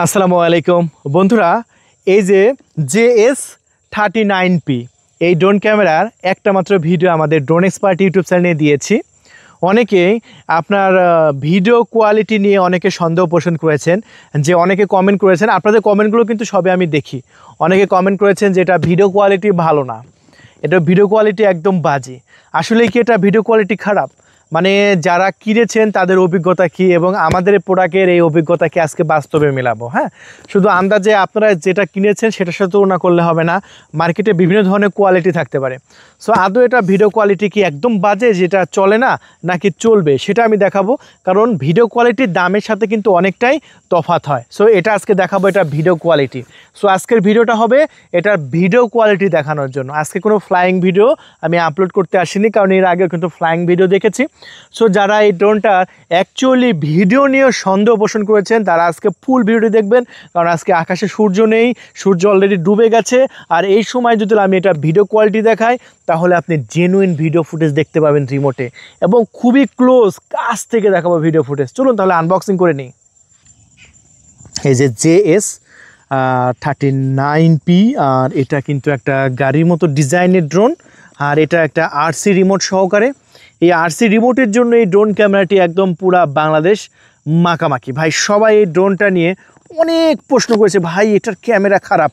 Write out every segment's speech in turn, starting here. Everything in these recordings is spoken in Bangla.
আসসালামু আলাইকুম বন্ধুরা, এই যে JS39P এই ড্রোন ক্যামেরার একটা মাত্র ভিডিও আমাদের ড্রোন এক্সপার্ট ইউটিউব চ্যানেলে দিয়েছি। অনেকেই আপনার ভিডিও কোয়ালিটি নিয়ে অনেকে সন্দেহ পোষণ করেছেন, যে অনেকে কমেন্ট করেছেন। আপনাদের কমেন্টগুলো কিন্তু সবে আমি দেখি। অনেকে কমেন্ট করেছেন যে এটা ভিডিও কোয়ালিটি ভালো না, এটা ভিডিও কোয়ালিটি একদম বাজে। আসলে কি এটা ভিডিও কোয়ালিটি খারাপ? মানে যারা কিনেছেন তাদের অভিজ্ঞতা কি এবং আমাদের প্রোডাক্টের এই অভিজ্ঞতাকে আজকে বাস্তবে মেলাবো। হ্যাঁ, শুধু আন্দাজে আপনারা যেটা কিনেছেন সেটার সাথে তুলনা করলে হবে না। মার্কেটে বিভিন্ন ধরনের কোয়ালিটি থাকতে পারে। সো আদৌ এটা ভিডিও কোয়ালিটি কি একদম বাজে, যেটা চলে না নাকি চলবে, সেটা আমি দেখাবো। কারণ ভিডিও কোয়ালিটির দামের সাথে কিন্তু অনেকটাই তফাৎ হয়। সো এটা আজকে দেখাবো, এটা ভিডিও কোয়ালিটি। সো আজকের ভিডিওটা হবে এটার ভিডিও কোয়ালিটি দেখানোর জন্য। আজকে কোনো ফ্লাইং ভিডিও আমি আপলোড করতে আসিনি, কারণ এর আগেও কিন্তু ফ্লাইং ভিডিও দেখেছি। সো যারা এই ড্রোনটা অ্যাকচুয়ালি ভিডিও নিয়ে সন্দেহ পোষণ করেছেন তারা আজকে ফুল ভিডিওটি দেখবেন। কারণ আজকে আকাশে সূর্য নেই, সূর্য অলরেডি ডুবে গেছে। আর এই সময় যদি আমি এটা ভিডিও কোয়ালিটি দেখাই তাহলে আপনি জেনুইন ভিডিও ফুটেজ দেখতে পাবেন রিমোটে, এবং খুবই ক্লোজ কাছ থেকে দেখাবো ভিডিও ফুটেজ। চলুন তাহলে আনবক্সিং করে নিই। এই যে JS39P, আর এটা কিন্তু একটা গাড়ির মতো ডিজাইনের ড্রোন, আর এটা একটা RC রিমোট সহকারে। এই RC রিমোটের জন্য এই ড্রোন ক্যামেরাটি একদম পুরা বাংলাদেশ মাখামাখি। ভাই সবাই এই ড্রোনটা নিয়ে অনেক প্রশ্ন করেছে, ভাই এটার ক্যামেরা খারাপ।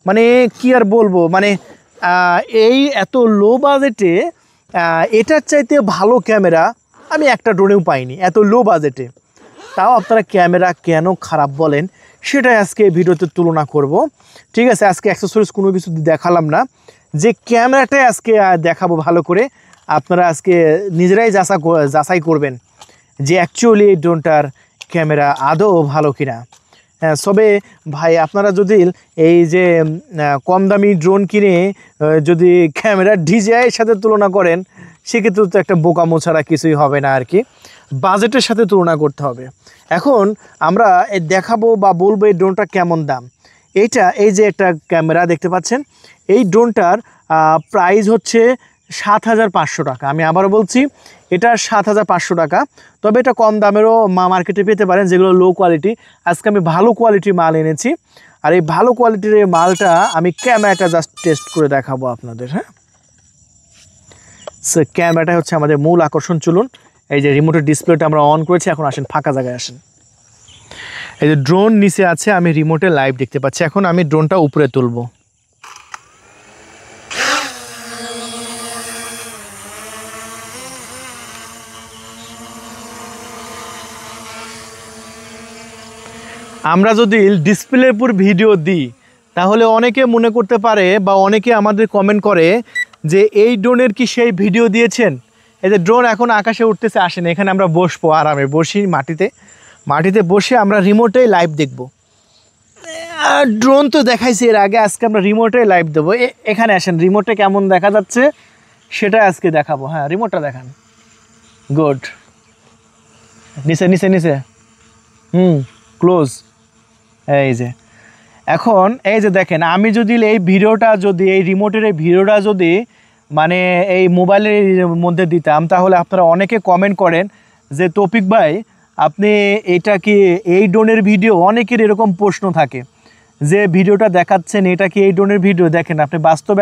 মানে কি আর বলবো, মানে এই এত লো বাজেটে এটার চাইতে ভালো ক্যামেরা আমি একটা ড্রোনেও পাইনি এত লো বাজেটে। তাও আপনারা ক্যামেরা কেন খারাপ বলেন সেটাই আজকে ভিডিওতে তুলনা করব। ঠিক আছে, আজকে অ্যাক্সেসরিজ কোনো কিছু দেখালাম না, যে ক্যামেরাটাই আজকে দেখাবো ভালো করে। আপনারা আজকে নিজেরাই যাচাই করবেন যে অ্যাকচুয়ালি এই ড্রোনটার ক্যামেরা আদৌ ভালো কিনা। হ্যাঁ, সবে ভাই আপনারা যদি এই যে কম দামি ড্রোন কিনে যদি ক্যামেরার ডিজাইনের সাথে তুলনা করেন সেক্ষেত্রে তো একটা বোকামো ছাড়া কিছুই হবে না আর কি। বাজেটের সাথে তুলনা করতে হবে। এখন আমরা দেখাবো বা বলবো এই ড্রোনটা কেমন দাম। এই যে একটা ক্যামেরা দেখতে পাচ্ছেন, এই ড্রোনটার প্রাইস হচ্ছে 7,500 টাকা। আমি আবারও বলছি, এটা 7,500 টাকা। তবে এটা কম দামেরও মার্কেটে পেতে পারেন, যেগুলো লো কোয়ালিটি। আজকে আমি ভালো কোয়ালিটির মাল এনেছি, আর এই ভালো কোয়ালিটির এই মালটা আমি ক্যামেরাটা জাস্ট টেস্ট করে দেখাবো আপনাদের। হ্যাঁ, সো ক্যামেরাটা হচ্ছে আমাদের মূল আকর্ষণ। চলুন, এই যে রিমোটের ডিসপ্লেটা আমরা অন করেছি। এখন আসেন ফাঁকা জায়গায় আসেন। এই যে ড্রোন নিচে আছে, আমি রিমোটে লাইভ দেখতে পাচ্ছি। এখন আমি ড্রোনটা উপরে তুলবো। আমরা যদি ডিসপ্লের উপর ভিডিও দিই তাহলে অনেকে মনে করতে পারে বা অনেকে আমাদের কমেন্ট করে যে এই ড্রোনের কি সেই ভিডিও দিয়েছেন। এই যে ড্রোন এখন আকাশে উঠতেছে, আসেন এখানে আমরা বসবো, আরামে বসি মাটিতে বসে আমরা রিমোটেই লাইভ দেখব। ড্রোন তো দেখাইছি এর আগে, আজকে আমরা রিমোটেই লাইভ দেবো। এখানে আসেন, রিমোটে কেমন দেখা যাচ্ছে সেটা আজকে দেখাবো। হ্যাঁ, রিমোটটা দেখান। গুড, নিচে নিচে নিচে, ক্লোজ। এই যে এখন এই যে দেখেন, আমি যদি এই ভিডিওটা যদি এই রিমোটের এই ভিডিওটা যদি মানে এই মোবাইলের মধ্যে দিতাম তাহলে আপনারা অনেকে কমেন্ট করেন যে তৌফিক ভাই আপনি এটা কি এই ড্রোনের ভিডিও। অনেকের এরকম প্রশ্ন থাকে যে ভিডিওটা দেখাচ্ছেন এটা কি এই ড্রোনের ভিডিও। দেখেন আপনি বাস্তবে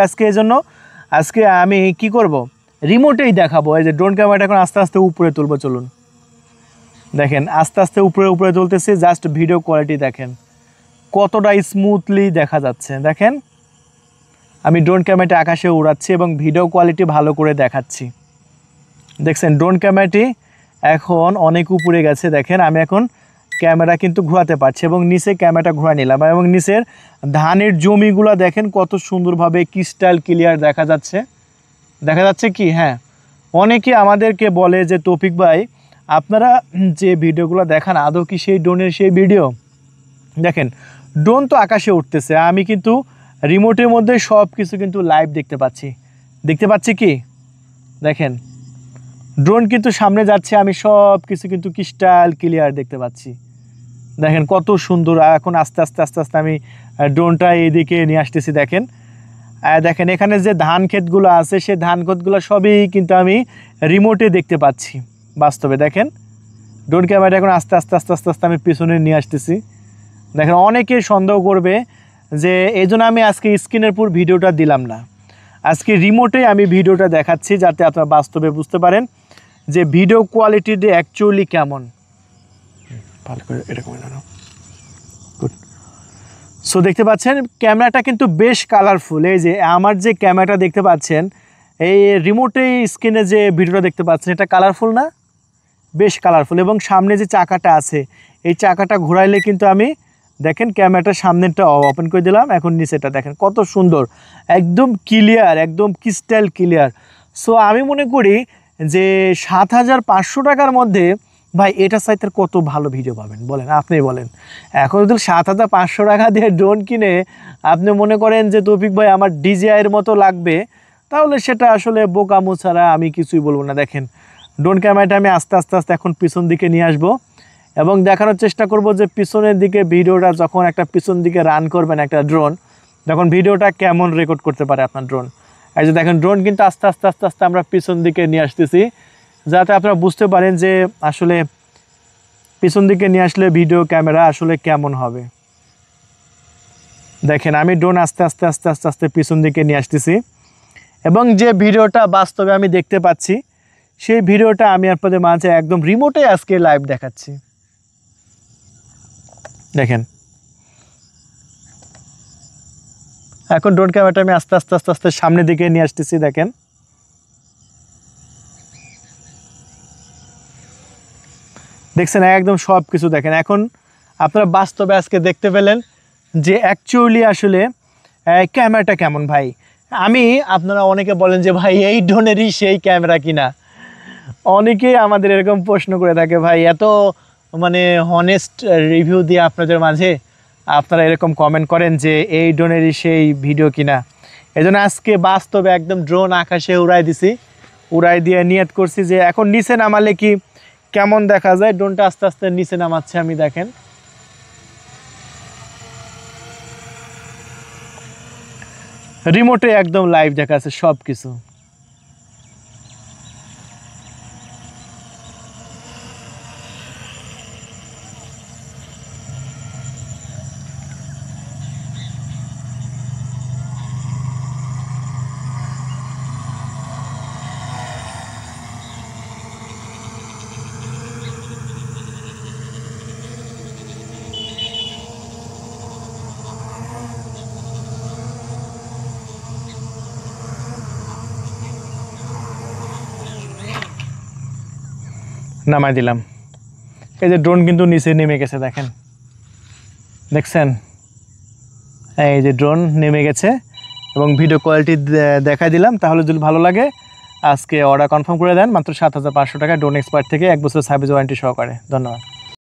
আজকে আমি কি করব, রিমোটেই দেখাবো। এই যে ড্রোন ক্যামেরাটা এখন আস্তে আস্তে উপরে তুলবো। চলুন দেখেন, আস্তে আস্তে উপরে তুলতেছি। জাস্ট ভিডিও কোয়ালিটি দেখেন কতটা স্মুথলি দেখা যাচ্ছে। দেখেন আমি ড্রোন ক্যামেরাটি আকাশে উড়াচ্ছি এবং ভিডিও কোয়ালিটি ভালো করে দেখাচ্ছি। দেখছেন ড্রোন ক্যামেরাটি এখন অনেক উপরে গেছে। দেখেন আমি এখন ক্যামেরা কিন্তু ঘোরাতে পারছি এবং নিচে ক্যামেরাটা ঘোরা নিলাম, এবং নিচের ধানের জমিগুলো দেখেন কত সুন্দরভাবে ক্রিস্টাল ক্লিয়ার দেখা যাচ্ছে কি। হ্যাঁ, অনেকে আমাদেরকে বলে যে তৌফিক ভাই আপনারা যে ভিডিওগুলো দেখান আদৌ কি সেই ড্রোনের সেই ভিডিও। দেখেন ড্রোন তো আকাশে উঠতেছে, আমি কিন্তু রিমোটের মধ্যে সব কিছু কিন্তু লাইভ দেখতে পাচ্ছি কি। দেখেন ড্রোন কিন্তু সামনে যাচ্ছে, আমি সব কিছু কিন্তু ক্রিস্টাল ক্লিয়ার দেখতে পাচ্ছি। দেখেন কত সুন্দর। এখন আস্তে আস্তে আমি ড্রোনটা এইদিকে নিয়ে আসতেছি। দেখেন এখানে যে ধান ক্ষেতগুলো আছে সেই ধান ক্ষেতগুলো সবই কিন্তু আমি রিমোটে দেখতে পাচ্ছি বাস্তবে। দেখেন ড্রোন ক্যামেরাটা এখন আস্তে আস্তে আমি পিছনে নিয়ে আসতেছি। দেখেন অনেকেই সন্দেহ করবে যে এই জন্য আমি আজকে স্ক্রিনের উপর ভিডিওটা দিলাম না, আজকে রিমোটে আমি ভিডিওটা দেখাচ্ছি যাতে আপনারা বাস্তবে বুঝতে পারেন যে ভিডিও কোয়ালিটিটা অ্যাকচুয়ালি কেমন। ভালো করে এরকম গুড। সো দেখতে পাচ্ছেন ক্যামেরাটা কিন্তু বেশ কালারফুল। এই যে আমার যে ক্যামেরাটা দেখতে পাচ্ছেন, এই রিমোটে স্ক্রিনে যে ভিডিওটা দেখতে পাচ্ছেন, এটা কালারফুল না? বেশ কালারফুল। এবং সামনে যে চাকাটা আছে, এই চাকাটা ঘোরাইলে কিন্তু আমি দেখেন ক্যামেরাটার সামনেটা ওপেন করে দিলাম, এখন নিচেটা দেখেন কত সুন্দর, একদম ক্লিয়ার, একদম ক্রিস্টাল ক্লিয়ার। সো আমি মনে করি যে 7,500 টাকার মধ্যে ভাই এটা চাইতে কত ভালো ভিডিও পাবেন বলেন, আপনি বলেন। এখন যদি 7,500 টাকা দিয়ে ড্রোন কিনে আপনি মনে করেন যে তৌফিক ভাই আমার ডিজিআইয়ের মতো লাগবে, তাহলে সেটা আসলে বোকামো ছাড়া আমি কিছুই বলবো না। দেখেন ড্রোন ক্যামেরাটা আমি আস্তে আস্তে আস্তে এখন পিছন দিকে নিয়ে আসবো এবং দেখানোর চেষ্টা করব যে পিছনের দিকে ভিডিওটা যখন একটা পিছন দিকে রান করবেন একটা ড্রোন, তখন ভিডিওটা কেমন রেকর্ড করতে পারে আপনার ড্রোন। এই যে দেখেন ড্রোন কিন্তু আস্তে আস্তে আস্তে আস্তে আমরা পিছন দিকে নিয়ে আসতেছি, যাতে আপনারা বুঝতে পারেন যে আসলে পিছন দিকে নিয়ে আসলে ভিডিও ক্যামেরা আসলে কেমন হবে। দেখেন আমি ড্রোন আস্তে আস্তে আস্তে আস্তে আস্তে পিছন দিকে নিয়ে আসতেছি এবং যে ভিডিওটা বাস্তবে আমি দেখতে পাচ্ছি সেই ভিডিওটা আমি আপনাদের মাঝে একদম রিমোটে আজকে লাইভ দেখাচ্ছি। দেখেন এখন ড্রোন ক্যামেরাটা আমি আস্তে আস্তে আস্তে আস্তে সামনের দিকে নিয়ে আসতেছি। দেখেন দেখছেন একদম সব কিছু দেখেন। এখন আপনারা বাস্তবে আজকে দেখতে পেলেন যে অ্যাকচুয়ালি আসলে ক্যামেরাটা কেমন। ভাই আমি আপনারা অনেকে বলেন যে ভাই এই ড্রোনেরই সেই ক্যামেরা কিনা, অনেকেই আমাদের এরকম প্রশ্ন করে থাকে। ভাই এত মানে হনেস্ট রিভিউ দিয়ে আপনাদের মাঝে আপনারা এরকম কমেন্ট করেন যে এই ড্রোনেরই সেই ভিডিও কিনা। এই জন্য আজকে বাস্তবে একদম ড্রোন আকাশে উড়াই দিছি, উড়াই দিয়ে নিয়ত করছি যে এখন নিচে নামালে কি কেমন দেখা যায়। ড্রোনটা আস্তে আস্তে নিচে নামাচ্ছে আমি, দেখেন রিমোটে একদম লাইভ দেখাচ্ছে সব কিছু। নামাই দিলাম, এই যে ড্রোন কিন্তু নিচে নেমে গেছে, দেখেন দেখছেন এই যে ড্রোন নেমে গেছে এবং ভিডিও কোয়ালিটি দেখাই দিলাম। তাহলে যদি ভালো লাগে আজকে অর্ডার কনফার্ম করে দেন মাত্র 7,500 টাকা ড্রোন এক্সপার্ট থেকে 1 বছর সার্ভিস ওয়ারেন্টি সহকারে। ধন্যবাদ।